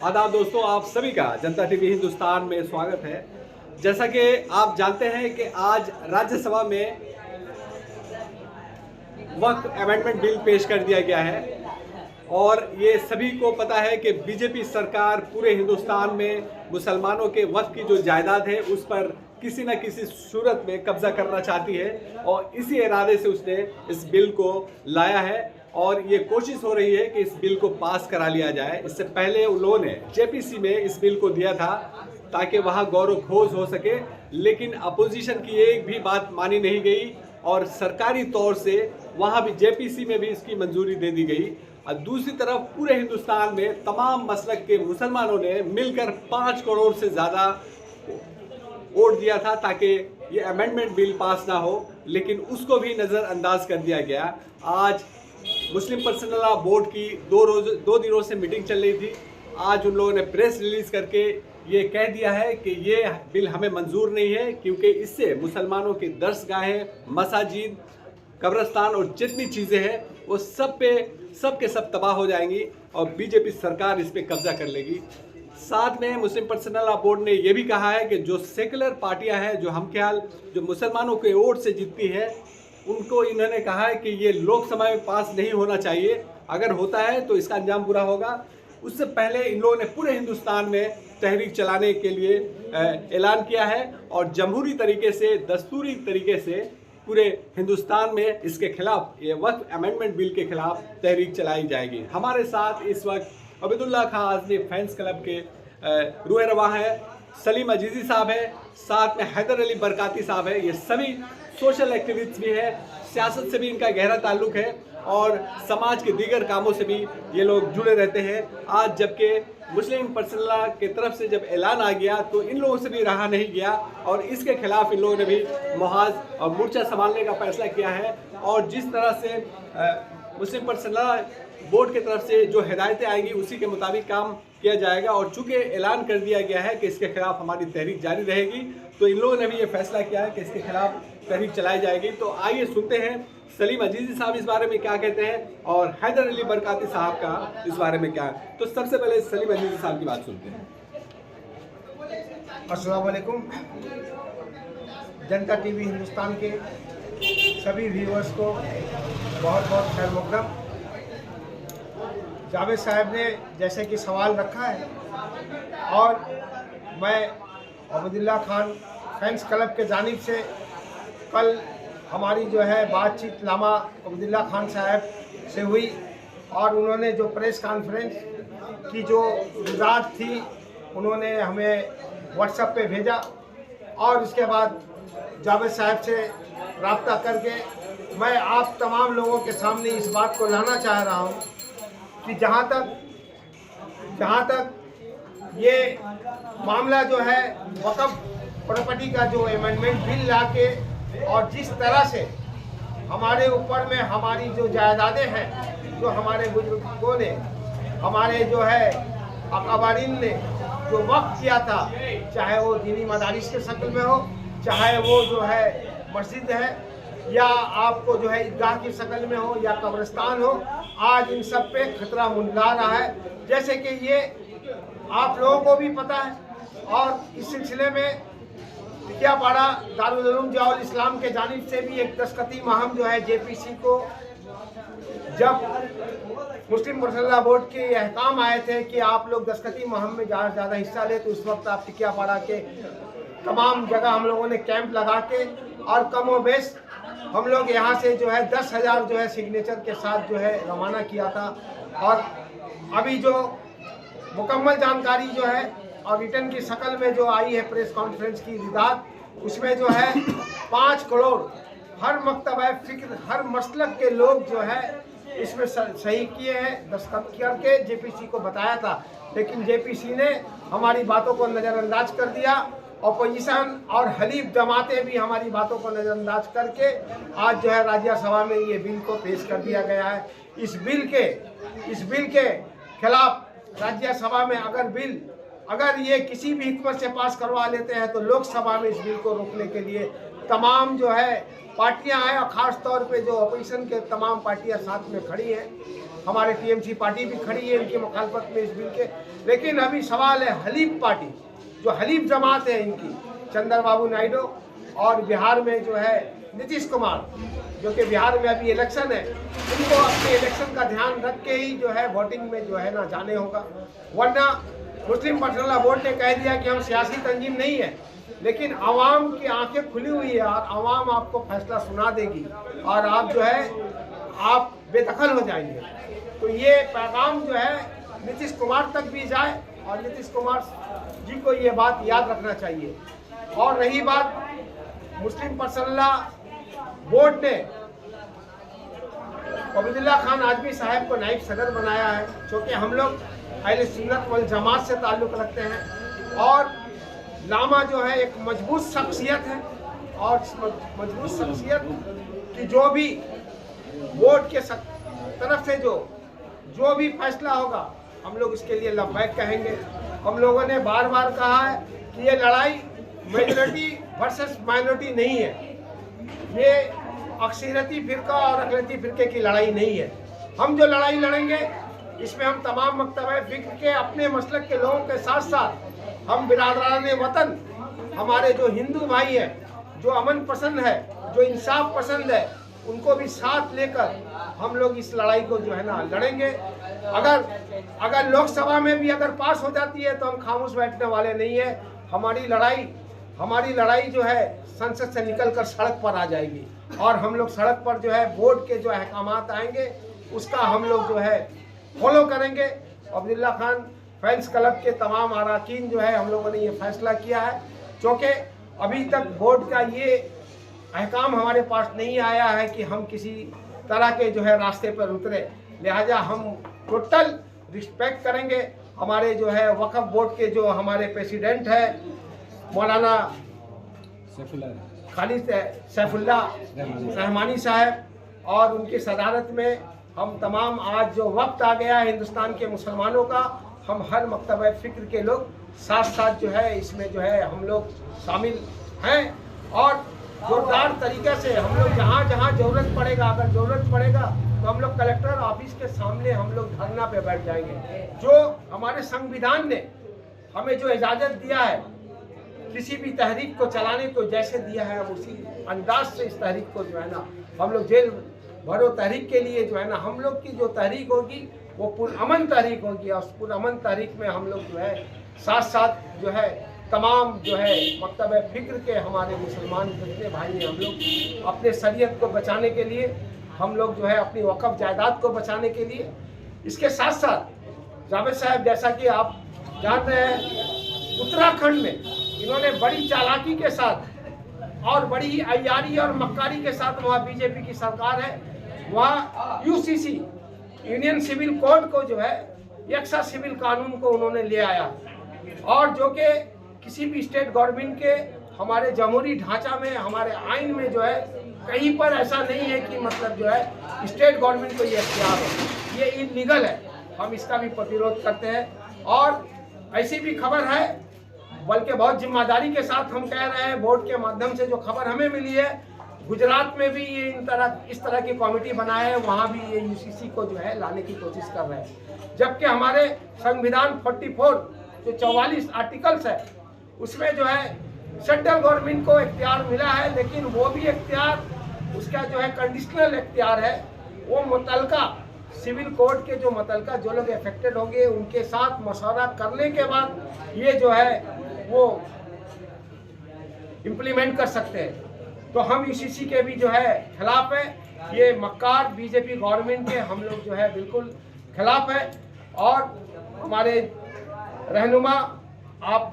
आदाब दोस्तों, आप सभी का जनता टीवी हिंदुस्तान में स्वागत है। जैसा कि आप जानते हैं कि आज राज्यसभा में वक्फ अमेंडमेंट बिल पेश कर दिया गया है और ये सभी को पता है कि बीजेपी सरकार पूरे हिंदुस्तान में मुसलमानों के वक्फ की जो जायदाद है उस पर किसी न किसी सूरत में कब्जा करना चाहती है और इसी इरादे से उसने इस बिल को लाया है और ये कोशिश हो रही है कि इस बिल को पास करा लिया जाए। इससे पहले उन लोगों ने जेपीसी में इस बिल को दिया था ताकि वहाँ गौरव खोज हो सके, लेकिन अपोजिशन की एक भी बात मानी नहीं गई और सरकारी तौर से वहाँ भी जेपीसी में भी इसकी मंजूरी दे दी गई। और दूसरी तरफ पूरे हिंदुस्तान में तमाम मसलक के मुसलमानों ने मिलकर 5 करोड़ से ज़्यादा वोट दिया था ताकि ये अमेंडमेंट बिल पास ना हो, लेकिन उसको भी नज़रअंदाज कर दिया गया। आज मुस्लिम पर्सनल लॉ बोर्ड की 2 दिनों से मीटिंग चल रही थी। आज उन लोगों ने प्रेस रिलीज़ करके ये कह दिया है कि ये बिल हमें मंजूर नहीं है क्योंकि इससे मुसलमानों की दरसगाहें, मसाजिद, कब्रस्तान और जितनी चीज़ें हैं वो सब के सब तबाह हो जाएंगी और बीजेपी सरकार इस पर कब्जा कर लेगी। साथ में मुस्लिम पर्सनल लॉ बोर्ड ने यह भी कहा है कि जो सेकुलर पार्टियां हैं, जो हमख्याल जो मुसलमानों के वोट से जीतती है, उनको इन्होंने कहा है कि ये लोकसभा में पास नहीं होना चाहिए। अगर होता है तो इसका अंजाम बुरा होगा। उससे पहले इन लोगों ने पूरे हिंदुस्तान में तहरीक चलाने के लिए ऐलान किया है और जमहूरी तरीके से, दस्तूरी तरीके से पूरे हिंदुस्तान में इसके खिलाफ, ये वक्फ अमेंडमेंट बिल के खिलाफ तहरीक चलाई जाएगी। हमारे साथ इस वक्त अब्दुल्ला खां आज़मी फैंस क्लब के रूह रवा है, सलीम अजीज़ी साहब है, साथ में हैदर अली बरकाती साहब है। ये सभी सोशल एक्टिविस्ट भी है, सियासत से भी इनका गहरा ताल्लुक है और समाज के दीगर कामों से भी ये लोग जुड़े रहते हैं। आज जबकि मुस्लिम पर्सनल लॉ की तरफ से जब ऐलान आ गया तो इन लोगों से भी रहा नहीं गया और इसके खिलाफ इन लोगों ने भी मुहाज और मोर्चा संभालने का फैसला किया है। और जिस तरह से मुस्लिम पर्सनल लॉ बोर्ड की तरफ से जो हिदायतें आएंगी उसी के मुताबिक काम किया जाएगा और चूंकि ऐलान कर दिया गया है कि इसके खिलाफ हमारी तहरीक जारी रहेगी, तो इन लोगों ने भी ये फैसला किया है कि इसके खिलाफ तहरीक चलाई जाएगी। तो आइए सुनते हैं सलीम अजीज़ी साहब इस बारे में क्या कहते हैं और हैदर अली बरकाती साहब का इस बारे में क्या है। तो सबसे पहले सलीम अजीज़ी साहब की बात सुनते हैं। अस्सलाम वालेकुम। जनता टीवी हिंदुस्तान के सभी व्यूअर्स को बहुत बहुत खैर मकदम। जावेद साहब ने जैसे कि सवाल रखा है और मैं अब्दुल्ला खान फैंस क्लब के जानिब से कल हमारी जो है बातचीत लामा अब्दुल्ला खान साहब से हुई और उन्होंने जो प्रेस कॉन्फ्रेंस की जो गुजारिश थी उन्होंने हमें व्हाट्सएप पे भेजा और उसके बाद जावेद साहब से रब्ता करके मैं आप तमाम लोगों के सामने इस बात को लाना चाह रहा हूँ कि जहाँ तक ये मामला जो है वक़्फ़ प्रॉपर्टी का जो अमेंडमेंट बिल ला के और जिस तरह से हमारे ऊपर में हमारी जो जायदादें हैं, जो हमारे बुजुर्गों ने, हमारे जो है अकाबारीन ने जो वक़्फ़ किया था, चाहे वो दीनी मदारिस के शक्ल में हो, चाहे वो जो है मस्जिद है या आपको जो है ईदगाह की शक्ल में हो या कब्रिस्तान हो, आज इन सब पे खतरा मंडरा रहा है। जैसे कि ये आप लोगों को भी पता है और इस सिलसिले में टिकियापाड़ा दारुल उलूम जियाउल इस्लाम के जानिब से भी एक दस्तखती मुहिम जो है जेपीसी को, जब मुस्लिम पर्सनल लॉ बोर्ड के अहकाम आए थे कि आप लोग दस्तखती मुहिम में ज़्यादा से ज़्यादा हिस्सा ले, तो उस वक्त आप टिकियापाड़ा के तमाम जगह हम लोगों ने कैंप लगा के और कम व बेश हम लोग यहाँ से जो है 10,000 जो है सिग्नेचर के साथ जो है रवाना किया था। और अभी जो मुकम्मल जानकारी जो है और रिटर्न की शक्ल में जो आई है प्रेस कॉन्फ्रेंस की रिदात, उसमें जो है 5 करोड़ हर मकतबा फ़िक्र, हर मसलक के लोग जो है इसमें सही किए हैं, दस्तखत करके जेपीसी को बताया था, लेकिन जेपीसी ने हमारी बातों को नज़रअंदाज कर दिया। अपोजिशन और हलीफ जमातें भी हमारी बातों को नज़रअंदाज करके आज जो है राज्यसभा में ये बिल को पेश कर दिया गया है। इस बिल के खिलाफ राज्यसभा में अगर ये किसी भी हिकमत से पास करवा लेते हैं तो लोकसभा में इस बिल को रोकने के लिए तमाम जो है पार्टियां हैं और ख़ास तौर पे जो अपोजिशन के तमाम पार्टियां साथ में खड़ी हैं। हमारे टीएमसी पार्टी भी खड़ी है इनकी मुखालफत में इस बिल के। लेकिन अभी सवाल है हलीफ पार्टी, जो हलीफ जमात है इनकी, चंद्रबाबू नायडू, और बिहार में जो है नीतीश कुमार, जो कि बिहार में अभी इलेक्शन है, इनको अपने इलेक्शन का ध्यान रख के ही जो है वोटिंग में जो है ना जाने होगा। वरना मुस्लिम पर्सनल लॉ बोर्ड ने कह दिया कि हम सियासी तंजीम नहीं है, लेकिन आवाम की आंखें खुली हुई है और आवाम आपको फैसला सुना देगी और आप जो है आप बेदखल हो जाएंगे। तो ये पैगाम जो है नीतीश कुमार तक भी जाए और नीतीश कुमार जी को ये बात याद रखना चाहिए। और रही बात मुस्लिम पर्सनल लॉ बोर्ड ने अब्दुल्ला खान आजमी साहब को नायब सदर बनाया है, क्योंकि हम लोग अहले सुन्नत वल जमात से ताल्लुक़ रखते हैं और लामा जो है एक मजबूत शख्सियत है और मजबूत शख्सियत की जो भी बोर्ड के तरफ से जो भी फैसला होगा हम लोग इसके लिए लब्बैक कहेंगे। हम लोगों ने बार बार कहा है कि ये लड़ाई मेजॉरिटी वर्सेस माइनॉरिटी नहीं है, ये अक्सरियती फिरका और अक़लियती फिरके की लड़ाई नहीं है। हम जो लड़ाई लड़ेंगे इसमें हम तमाम मकतब फ़िक्र के अपने मसलक के लोगों के साथ साथ हम बिरादरान वतन, हमारे जो हिंदू भाई हैं, जो अमन पसंद है, जो इंसाफ पसंद है, उनको भी साथ लेकर हम लोग इस लड़ाई को जो है ना लड़ेंगे। अगर लोकसभा में भी अगर पास हो जाती है तो हम खामोश बैठने वाले नहीं है। हमारी लड़ाई जो है संसद से निकलकर सड़क पर आ जाएगी और हम लोग सड़क पर जो है बोर्ड के जो अहकामात आएंगे उसका हम लोग जो है फॉलो करेंगे। अब्दुल्ला खान फैंस क्लब के तमाम अरकान जो है हम लोगों ने ये फैसला किया है, क्योंकि अभी तक बोर्ड का ये अहकाम हमारे पास नहीं आया है कि हम किसी तरह के जो है रास्ते पर उतरे, लिहाजा हम टोटल रिस्पेक्ट करेंगे। हमारे जो है वक्फ बोर्ड के जो हमारे प्रेसिडेंट है मौलाना खालिद सैफुल्ला रहमानी साहब और उनकी सदारत में हम तमाम आज जो वक्त आ गया है हिंदुस्तान के मुसलमानों का, हम हर मकतब फ़िक्र के लोग साथ साथ जो है इसमें जो है हम लोग शामिल हैं और जोरदार तरीके से हम लोग जहाँ जहाँ ज़रूरत पड़ेगा, अगर ज़रूरत पड़ेगा तो हम लोग कलेक्टर ऑफिस के सामने हम लोग धरना पे बैठ जाएंगे। जो हमारे संविधान ने हमें जो इजाज़त दिया है किसी भी तहरीक को चलाने को जैसे दिया है, हम उसी अंदाज से इस तहरीक को जो है ना हम लोग जेल भरो तहरीक के लिए जो है ना हम लोग की जो तहरीक होगी वो पुरअमन तहरीक होगी और उस पुरअमन तहरीक में हम लोग जो है साथ साथ जो है तमाम जो है मकतब फ़िक्र के हमारे मुसलमान जितने भाई हैं, हम लोग अपने शरीयत को बचाने के लिए, हम लोग जो है अपनी वक़्फ़ जायदाद को बचाने के लिए, इसके साथ साथ जावेद साहब जैसा कि आप जान रहे हैं उत्तराखंड में इन्होंने बड़ी चालाकी के साथ और बड़ी अय्यारी और मक्कारी के साथ वहाँ बीजेपी की सरकार है, वहाँ यूसीसी यूनियन सिविल कोड को जो है यकसा सिविल कानून को उन्होंने ले आया और जो कि किसी भी स्टेट गवर्नमेंट के हमारे जमहूरी ढांचा में हमारे आइन में जो है कहीं पर ऐसा नहीं है कि मतलब जो है स्टेट गवर्नमेंट को ये अख्तियार हो, ये इलीगल है। हम इसका भी प्रतिरोध करते हैं और ऐसी भी खबर है, बल्कि बहुत जिम्मेदारी के साथ हम कह रहे हैं बोर्ड के माध्यम से जो खबर हमें मिली है, गुजरात में भी ये इस तरह की कमेटी बनाए है, वहाँ भी ये यूसीसी को जो है लाने की कोशिश कर रहे हैं। जबकि हमारे संविधान 44 जो 44 आर्टिकल्स है उसमें जो है सेंट्रल गवर्नमेंट को इख्तियार मिला है, लेकिन वो भी इख्तियार उसका जो है कंडीशनल इख्तियार है। वो मुतलका सिविल कोड के जो मुतलका जो लोग अफेक्टेड होंगे उनके साथ मशवरा करने के बाद ये जो है वो इम्प्लीमेंट कर सकते हैं। तो हम यूसीसी के भी जो है खिलाफ है, ये मक्कार बीजेपी गवर्नमेंट के हम लोग जो है बिल्कुल खिलाफ है। और हमारे रहनुमा आप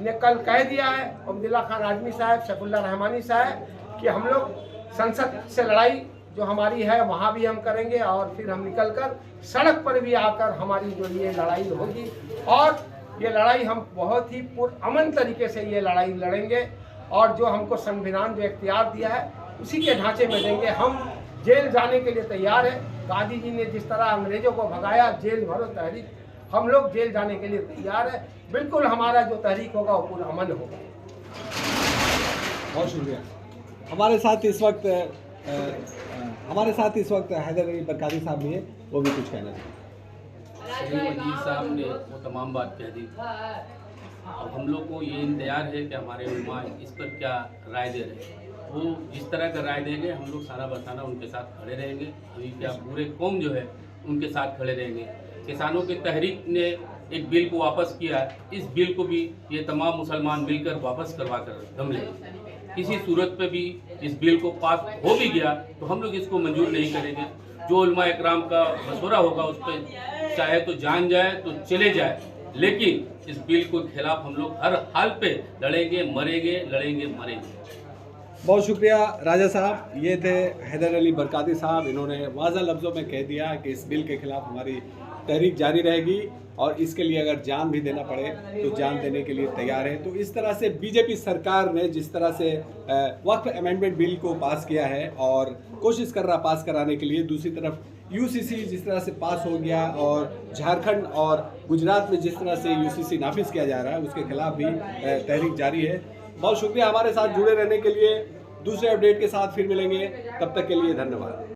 ने कल कह दिया है अब्दुल्ला खान आजमी साहब, सैफुल्ला रहमानी साहब कि हम लोग संसद से लड़ाई जो हमारी है वहाँ भी हम करेंगे और फिर हम निकलकर सड़क पर भी आकर हमारी जो ये लड़ाई होगी और ये लड़ाई हम बहुत ही पुरअमन तरीके से ये लड़ाई लड़ेंगे और जो हमको संविधान जो इख्तियार दिया है उसी के ढांचे में देंगे। हम जेल जाने के लिए तैयार है। गांधी जी ने जिस तरह अंग्रेजों को भगाया जेल भरो तहरीक, हम लोग जेल जाने के लिए तैयार है। बिल्कुल हमारा जो तहरीक होगा वो पुरअमन होगा। बहुत शुक्रिया। हमारे साथ इस वक्त हैदर अली बरकाती साहब भी है। वो भी कुछ कहना चाहिए। सलीम वजीर साहब ने वो तमाम बात कह दी। अब हम लोग को ये इंतजार है कि हमारे उलमा इस पर क्या राय दे रहे हैं। वो जिस तरह का राय देंगे हम लोग सारा बताना उनके साथ खड़े रहेंगे। अभी क्या पूरे कौम जो है उनके साथ खड़े रहेंगे। किसानों की तहरीक ने एक बिल को वापस किया, इस बिल को भी ये तमाम मुसलमान मिलकर वापस करवा कर दम लेंगे। किसी सूरत पे भी इस बिल को पास हो भी गया तो हम लोग इसको मंजूर नहीं करेंगे। जो उलमा इकराम का मशवरा होगा उस पर चाहे तो जान जाए तो चले जाए, लेकिन इस बिल के खिलाफ हम लोग हर हाल पे लड़ेंगे, मरेंगे, लड़ेंगे, मरेंगे। बहुत शुक्रिया राजा साहब। ये थे हैदर अली बरकाती साहब। इन्होंने वाज़ा लफ्ज़ों में कह दिया कि इस बिल के खिलाफ हमारी तहरीक जारी रहेगी और इसके लिए अगर जान भी देना पड़े तो जान देने के लिए तैयार है। तो इस तरह से बीजेपी सरकार ने जिस तरह से वक्फ अमेंडमेंट बिल को पास किया है और कोशिश कर रहा पास कराने के लिए, दूसरी तरफ यूसीसी जिस तरह से पास हो गया और झारखंड और गुजरात में जिस तरह से यूसीसी नाफिज किया जा रहा है उसके खिलाफ भी तहरीक जारी है। बहुत शुक्रिया हमारे साथ जुड़े रहने के लिए। दूसरे अपडेट के साथ फिर मिलेंगे, तब तक के लिए धन्यवाद।